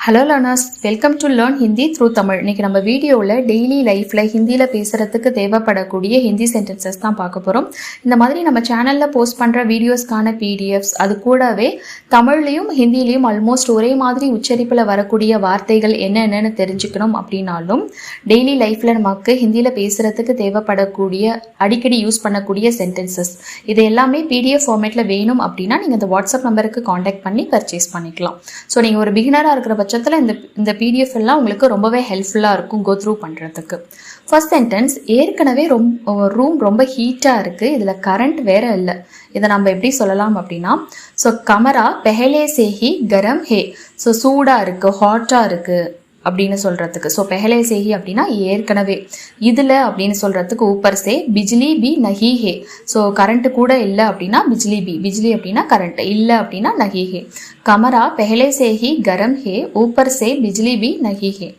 Hello learners, welcome to learn Hindi through Tamil. இன்னைக்கு நம்ம வீடியோவில் டெய்லி லைஃப்பில் ஹிந்தியில் பேசுகிறதுக்கு தேவைப்படக்கூடிய ஹிந்தி சென்டென்சஸ் தான் பார்க்க போகிறோம். இந்த மாதிரி நம்ம சேனலில் போஸ்ட் பண்ணுற வீடியோஸ்க்கான பிடிஎஃப்ஸ், அது கூடவே தமிழ்லையும் ஹிந்திலையும் ஆல்மோஸ்ட் ஒரே மாதிரி உச்சரிப்பில் வரக்கூடிய வார்த்தைகள் என்னென்னு தெரிஞ்சுக்கணும் அப்படின்னாலும், டெய்லி லைஃப்பில் நமக்கு ஹிந்தியில் பேசுகிறதுக்கு தேவைப்படக்கூடிய அடிக்கடி யூஸ் பண்ணக்கூடிய சென்டென்சஸ் இது எல்லாமே பிடிஎஃப் ஃபார்மேட்டில் வேணும் அப்படின்னா நீங்கள் இந்த வாட்ஸ்அப் நம்பருக்கு காண்டாக்ட் பண்ணி பர்ச்சேஸ் பண்ணிக்கலாம். ஸோ நீங்கள் ஒரு பிகினராக இருக்கிற பட்சத்தில் இந்த பிடிஎஃப் எல்லாம் உங்களுக்கு ரொம்பவே ஹெல்ப்ஃபுல்லாக இருக்கும் கோ த்ரூ பண்ணுறதுக்கு. ஃபர்ஸ்ட் சென்டென்ஸ், ஏற்கனவே ரூம் ரொம்ப ஹீட்டாக இருக்குது, இதில் கரண்ட் வேற இல்லை. இதை நம்ம எப்படி சொல்லலாம் அப்படின்னா, ஸோ கமரா பெஹலே சேஹி கரம் ஹே, ஸோ சூடாக இருக்குது, ஹாட்டாக இருக்குது அப்படின்னு சொல்கிறதுக்கு. ஸோ பெஹலே சேஹி அப்படின்னா ஏற்கனவே, இதில் அப்படின்னு சொல்கிறதுக்கு ஊப்பர் சே பிஜ்லி பி நஹி ஹே, ஸோ கரண்ட்டு கூட இல்லை அப்படின்னா பிஜ்லி பி, பிஜ்லி அப்படின்னா கரண்ட், இல்லை அப்படின்னா நஹி ஹே. கமரா பெஹலே சேஹி கரம் ஹே ஊப்பர் சே பிஜ்லி பி நஹி ஹே.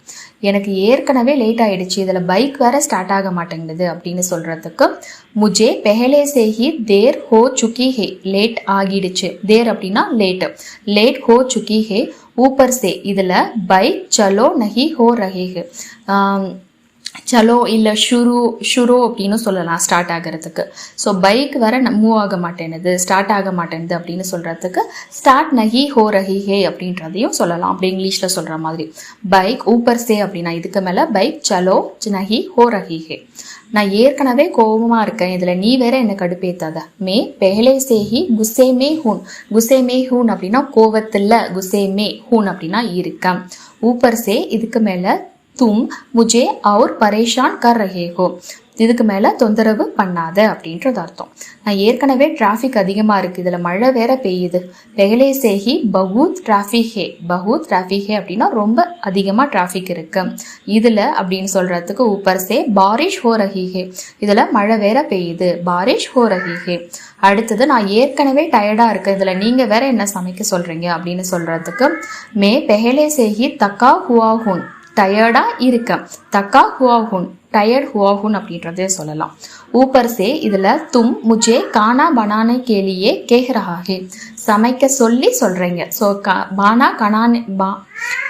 எனக்கு ஏற்கனவே லேட் ஆகிடுச்சு, இதில் பைக் வேற ஸ்டார்ட் ஆக மாட்டேங்குது அப்படின்னு சொல்கிறதுக்கு முஜே பெஹலே சேஹி தேர் ஹோ சுக்கி ஹே, லேட் ஆகிடுச்சு. தேர் அப்படின்னா லேட், லேட் ஹோ சுக்கி ஹே. ஊப்பர் சே இதில் பைக் சலோ நஹி ஹோ ரஹே ஹே, சலோ இல்லை ஷுரோ அப்படின்னு சொல்லலாம் ஸ்டார்ட் ஆகிறதுக்கு. ஸோ பைக் வேற மூவ் ஆக மாட்டேனுது, ஸ்டார்ட் ஆக மாட்டேனுது அப்படின்னு சொல்கிறதுக்கு ஸ்டார்ட் நஹி ஹோ ரஹி ஹே அப்படின்றதையும் சொல்லலாம். அப்படி இங்கிலீஷில் சொல்கிற மாதிரி பைக் ஊப்பர் சே அப்படின்னா இதுக்கு மேலே பைக் சலோ நஹி ஹோ ரஹி ஹே. நான் ஏற்கனவே கோபமாக இருக்கேன், இதில் நீ வேற என்னை கடுப்பேத்தாத. மே பெஹலே சேஹி குஸ்ஸே மே ஹூன், குஸ்ஸே மே ஹூன் அப்படின்னா கோவத்தில், குஸ்ஸே மே ஹூன் அப்படின்னா இருக்கேன். ஊப்பர் சே இதுக்கு மேலே தும் முஜே அவுர் பரேஷான் கர் ரஹே ஹோ, இதுக்கு மேலே தொந்தரவு பண்ணாத அப்படின்றது அர்த்தம். நான் ஏற்கனவே டிராஃபிக் அதிகமாக இருக்குது, இதில் மழை வேற பெய்யுது. பெஹலே சேஹி பஹூத் டிராஃபிக் ஹே, பஹூத் டிராஃபிக் ஹே அப்படின்னா ரொம்ப அதிகமாக டிராஃபிக் இருக்கு. இதில் அப்படின்னு சொல்கிறதுக்கு ஊப்பர் சே பாரிஷ் ஹோ ரஹி ஹே, இதில் மழை வேற பெய்யுது, பாரிஷ் ஹோ ரஹி ஹே. அடுத்தது, நான் ஏற்கனவே டயர்டாக இருக்கேன், இதில் நீங்கள் வேற என்ன சமைக்க சொல்கிறீங்க அப்படின்னு சொல்கிறதுக்கு மே பெஹலே சேஹி தக்கா ஹுவா ஹூன், டயர்டா இருக்க, தக்கா ஹுவாஹுன், டயர்ட் ஹுவாஹுன் அப்படின்றதே சொல்லலாம். ஊப்பர் சே இதில் தும் முஜே கானா பனானே கேலியே கேஹ் ரஹா ஹே, சமைக்க சொல்லி சொல்கிறீங்க. ஸோ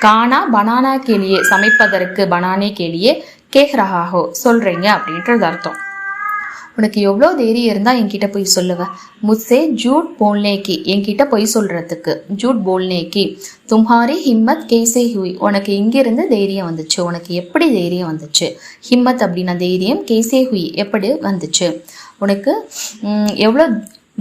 கானா பனானா கேலியே, சமைப்பதற்கு பனானே கேலியே கேஹ் ரஹா ஹோ சொல்கிறீங்க அப்படின்றது அர்த்தம். உனக்கு எவ்வளோ தைரியம் இருந்தால் என்கிட்ட போய் சொல்லுவேன். முஸ்ஸே ஜூட் போல்னேக்கி, என்கிட்ட போய் சொல்கிறதுக்கு ஜூட் போல்னேக்கி. தும்ஹாரி ஹிம்மத் கேசே ஹுய், உனக்கு இங்கிருந்து தைரியம் வந்துச்சு, உனக்கு எப்படி தைரியம் வந்துச்சு. ஹிம்மத் அப்படின்னா தைரியம், கேசே ஹுய் எப்படி வந்துச்சு. உனக்கு எவ்வளோ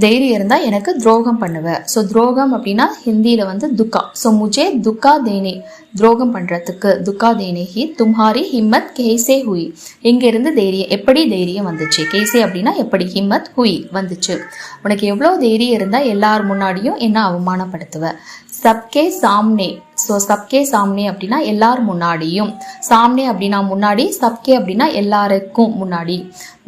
தைரியம் இருந்தால் எனக்கு துரோகம் பண்ணுவேன். ஸோ துரோகம் அப்படின்னா ஹிந்தியில் துக்கா. ஸோ முஜே துக்கா தேனே, துரோகம் பண்ணுறதுக்கு துக்கா தேனே ஹி. தும்ஹாரி ஹிம்மத் கேசே ஹுய், எங்கேருந்து தைரியம், எப்படி தைரியம் வந்துச்சு. கேசே அப்படின்னா எப்படி, ஹிம்மத் ஹுய் வந்துச்சு. உனக்கு எவ்வளோ தைரியம் இருந்தால் எல்லார் முன்னாடியும் என்ன அவமானப்படுத்துவ. சப்கே சாம்னே, ஸோ சப்கே சாம்னே அப்படின்னா எல்லார் முன்னாடியும், சாம்னே அப்படின்னா முன்னாடி, சப்கே அப்படின்னா எல்லாருக்கும் முன்னாடி.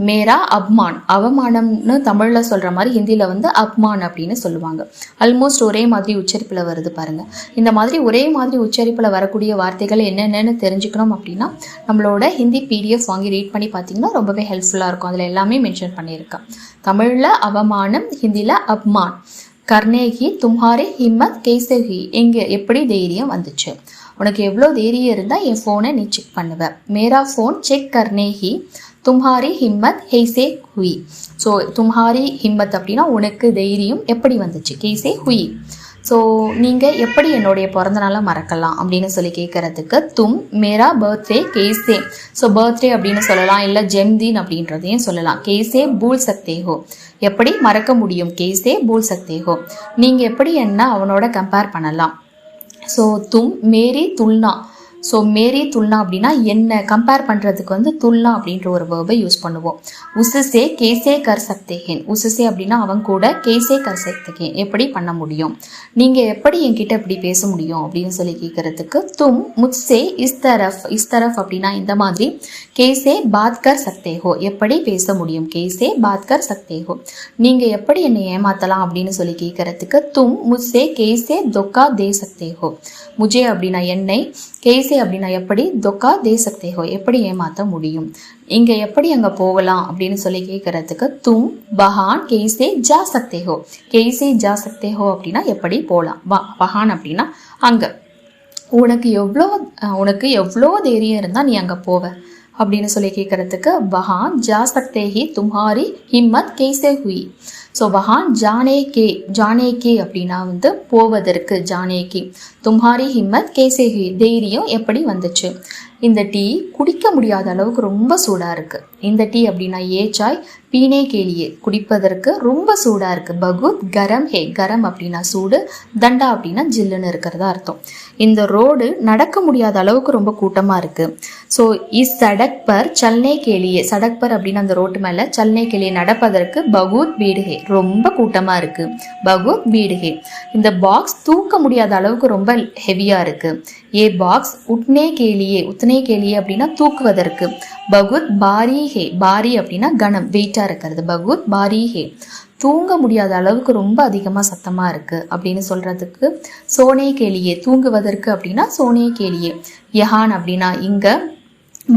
மேரா அப்மான், அவமானம்னு தமிழில் சொல்கிற மாதிரி ஹிந்தியில் அப்மான் அப்படின்னு சொல்லுவாங்க. ஆல்மோஸ்ட் ஒரே மாதிரி உச்சரிப்பில் வருது பாருங்கள். இந்த மாதிரி ஒரே மாதிரி உச்சரிப்பில் வரக்கூடிய வார்த்தைகள் என்னென்னு தெரிஞ்சுக்கணும் அப்படின்னா நம்மளோட ஹிந்தி பிடிஎஃப் வாங்கி ரீட் பண்ணி பார்த்தீங்கன்னா ரொம்பவே ஹெல்ப்ஃபுல்லாக இருக்கும். அதில் எல்லாமே மென்ஷன் பண்ணியிருக்கேன். தமிழில் அவமானம், ஹிந்தியில் அப்மான். கர்னேகி தும்ஹாரே ஹிம்மத் கேசே ஹி, எங்கே எப்படி தைரியம் வந்துச்சு. உனக்கு எவ்வளோ தைரியம் இருந்தால் என் ஃபோனை நீ செக் பண்ணுவ. மேரா ஃபோன் செக் கர்னேகி தும்ஹாரி ஹிம்மத் ஹெய்சே ஹுய். ஸோ தும்ஹாரி ஹிம்மத் அப்படின்னா உனக்கு தைரியம் எப்படி வந்துச்சு, கேசே ஹுய். ஸோ நீங்கள் எப்படி என்னுடைய பிறந்த நாளை மறக்கலாம் அப்படின்னு சொல்லி கேட்குறதுக்கு தும் மேரா பர்த்டே கேசே, ஸோ பர்த்டே அப்படின்னு சொல்லலாம், இல்லை ஜெம்தீன் அப்படின்றதையும் சொல்லலாம். கேசே பூல் சக்தே ஹோ, எப்படி மறக்க முடியும். கேசே பூல் சக்தே ஹோ, நீங்கள் எப்படி என்ன அவனோட கம்பேர் பண்ணலாம். ஸோ தும் மேரி துல்னா, ஸோ மேரி துல்னா அப்படின்னா என்ன கம்பேர் பண்ணுறதுக்கு துல்னா அப்படின்ற ஒரு வேர்பை யூஸ் பண்ணுவோம். உசுசே கேசே கர் சக்தேகேன், உசுசே அப்படின்னா அவன் கூட, கேசே கர் சக்தேகேன் எப்படி பண்ண முடியும். நீங்கள் எப்படி என்கிட்ட இப்படி பேச முடியும் அப்படின்னு சொல்லி கேட்குறதுக்கு தும் முத்சே இஸ்தரஃப் அப்படின்னா இந்த மாதிரி. கேசே பாத் கர் சக்தே ஹோ, எப்படி பேச முடியும். கேசே பாத் கர் சக்தே ஹோ, நீங்கள் எப்படி என்னை ஏமாத்தலாம் அப்படின்னு சொல்லி கேட்குறதுக்கு தும் முத்சே கேசே தொக்கா தே சக்தே ஹோ. முஜே அப்படின்னா என்னை, கேசே அப்படின்னா எப்படி, தொக்கா தே சக்தே ஹோ எப்படி ஏமாற்ற முடியும். இங்கே எப்படி அங்கே போகலாம் அப்படின்னு சொல்லி கேட்குறதுக்கு தும் பஹான் கேசே ஜா சக்தே ஹோ. கேசே ஜா சக்தே ஹோ அப்படின்னா எப்படி போகலாம். வஹான் அப்படின்னா அங்கே. உனக்கு எவ்வளோ தைரியம் இருந்தால் நீ அங்கே போவ அப்படின்னு சொல்லி கேட்குறதுக்கு வஹான் ஜா சக்தே ஹி தும்ஹாரி ஹிம்மத் கேசே ஹுயி. ஸோ வஹான் ஜானே கே அப்படின்னா வந்து போவதற்கு ஜானே கி, தும்ஹாரி ஹிம்மத் கேசே ஹுயி தைரியம் எப்படி வந்துச்சு. இந்த டீ குடிக்க முடியாத அளவுக்கு ரொம்ப சூடாக இருக்குது. இந்த டீ அப்படின்னா ஏ சாய் பீனே கேலியே குடிப்பதற்கு ரொம்ப சூடாக இருக்குது. பகுத் கரம் ஹே, கரம் அப்படின்னா சூடு, தண்டா அப்படின்னா ஜில்லுன்னு இருக்கிறதா அர்த்தம். இந்த ரோடு நடக்க முடியாத அளவுக்கு ரொம்ப கூட்டமாக இருக்குது. ஸோ இஸ் சடக் பர் சல்னே கேலியே, சடக் பர் அப்படின்னா அந்த ரோட்டு மேலே, சல்னே கேலியே நடப்பதற்கு பகுத் பீடு ஹே ரொம்ப கூட்டமாக இருக்குது. பகுத் பீடு ஹே. இந்த பாக்ஸ் தூக்க முடியாத அளவுக்கு ரொம்ப ஹெவியாக இருக்குது. ஏ பாக்ஸ் உட்னே கேலியே அப்படின்னா தூக்குவதற்கு. பகுத் பாரி ஹே, பாரி அப்படின்னா கனம் வெயிட்டாக இருக்கிறது. பகுத் பாரி ஹே தூங்க முடியாத அளவுக்கு ரொம்ப அதிகமாக சத்தமாக இருக்குது அப்படின்னு சொல்கிறதுக்கு சோனே கேலியே தூங்குவதற்கு அப்படின்னா சோனே கேலியே. யஹான் அப்படின்னா இங்கே,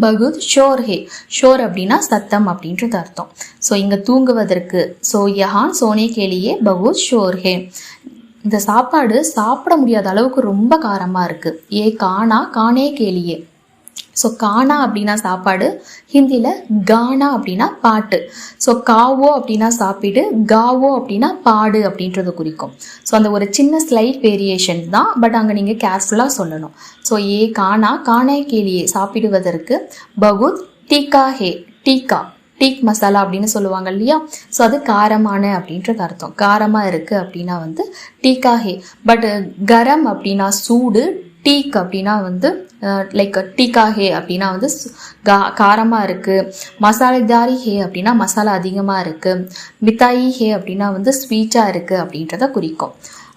பகுத் ஷோர் ஹே, ஷோர் அப்படின்னா சத்தம் அப்படின்றது அர்த்தம். ஸோ இங்கே தூங்குவதற்கு. ஸோ யஹான் சோனே கேலியே பகுத் ஷோர் ஹே. இந்த சாப்பாடு சாப்பிட முடியாத அளவுக்கு ரொம்ப காரமாக இருக்குது. ஏ கானே கேலியே. ஸோ கானா அப்படின்னா சாப்பாடு, ஹிந்தியில் கானா அப்படின்னா பாட்டு. ஸோ காவோ அப்படின்னா சாப்பிடு, காவோ அப்படின்னா பாடு அப்படின்றது குறிக்கும். ஸோ அந்த ஒரு சின்ன ஸ்லைட் வேரியேஷன் தான், பட் அங்கே நீங்கள் கேர்ஃபுல்லாக சொல்லணும். ஸோ ஏ கானே கேலியே சாப்பிடுவதற்கு. பகுத் டீக்கா ஹே, டீக் மசாலா அப்படின்னு சொல்லுவாங்க இல்லையா. ஸோ அது காரமான அப்படின்றது அர்த்தம். காரமாக இருக்குது அப்படின்னா வந்து டீக்கா ஹே. பட் கரம் அப்படின்னா சூடு, டீக் அப்படின்னா வந்து லைக் டீக்கா ஹே அப்படின்னா வந்து காரமாக இருக்குது. மசாலேதாரி ஹே அப்படின்னா மசாலா அதிகமாக இருக்குது. மித்தாயி ஹே அப்படின்னா வந்து ஸ்வீட்டாக இருக்குது அப்படின்றத குறிக்கும்.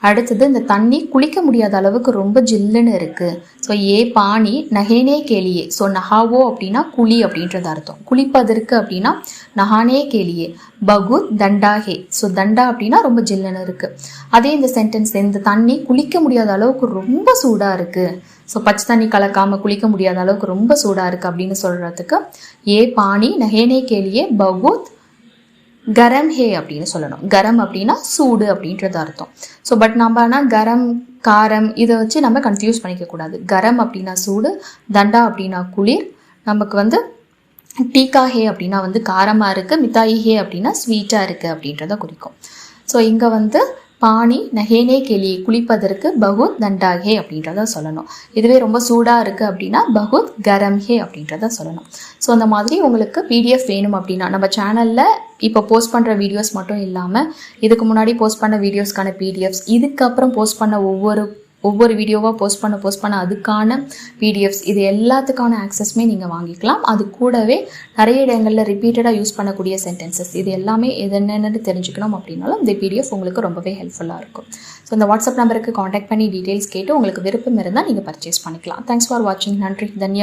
அடுத்தது இந்த தண்ணி குளிக்க முடியாத அளவுக்கு ரொம்ப ஜில்லுன்னு இருக்குது. ஸோ ஏ பானி நஹேனே கேலியே. ஸோ நஹாவோ அப்படின்னா குழி அப்படின்றது அர்த்தம். குளிப்பதற்கு அப்படின்னா நஹானே கேலியே. பகுத் தண்டா ஹே. ஸோ தண்டா அப்படின்னா ரொம்ப ஜில்லுன்னு இருக்குது. அதே இந்த சென்டென்ஸ், இந்த தண்ணி குளிக்க முடியாத அளவுக்கு ரொம்ப சூடாக இருக்குது. ஸோ பச்சை தண்ணி கலக்காமல் குளிக்க முடியாத அளவுக்கு ரொம்ப சூடாக இருக்குது அப்படின்னு சொல்கிறதுக்கு ஏ பானி நஹேனே கேலியே பகுத் கரம் ஹே அப்படின்னு சொல்லணும். கரம் அப்படின்னா சூடு அப்படின்றது அர்த்தம். ஸோ பட் நம்ம ஆனால் கரம் காரம் இதை வச்சு நம்ம கன்ஃபியூஸ் பண்ணிக்க கூடாது. கரம் அப்படின்னா சூடு, தண்டா அப்படின்னா குளிர். நமக்கு வந்து டீக்கா ஹே அப்படின்னா வந்து காரமாக இருக்குது, மித்தாயி ஹே அப்படின்னா ஸ்வீட்டாக இருக்குது அப்படின்றத குறிக்கும். ஸோ இங்கே வந்து பானி நஹேனே கேலி குளிப்பதற்கு பகுத் தண்டா ஹே அப்படின்றத சொல்லணும். இதுவே ரொம்ப சூடாக இருக்குது அப்படின்னா பகுத் கரம் ஹே அப்படின்றத சொல்லணும். ஸோ அந்த மாதிரி உங்களுக்கு பிடிஎஃப் வேணும் அப்படின்னா நம்ம சேனலில் இப்போ போஸ்ட் பண்ணுற வீடியோஸ் மட்டும் இல்லாமல் இதுக்கு முன்னாடி போஸ்ட் பண்ண வீடியோஸ்க்கான பிடிஎஃப்ஸ், இதுக்கப்புறம் போஸ்ட் பண்ண ஒவ்வொரு வீடியோவாக போஸ்ட் பண்ண அதுக்கான பிடிஎஃப்ஸ், இது எல்லாத்துக்கான ஆக்சஸுமே நீங்கள் வாங்கிக்கலாம். அது கூடவே நிறைய இடங்களில் ரிப்பீட்டடாக யூஸ் பண்ணக்கூடிய சென்டென்சஸ் இது எல்லாமே என்னென்னு தெரிஞ்சுக்கணும் அப்படின்னாலும் இந்த பிடிஎஃப் உங்களுக்கு ரொம்பவே ஹெல்ப்ஃபுல்லாக இருக்கும். ஸோ இந்த வாட்ஸ்அப் நம்பருக்கு காண்டாக்ட் பண்ணி டீட்டெயில்ஸ் கேட்டு உங்களுக்கு விருப்பம் இருந்தால் நீங்கள் பர்ச்சேஸ் பண்ணிக்கலாம். தேங்க்ஸ் ஃபார் வாட்சிங். நன்றி, தன்யா.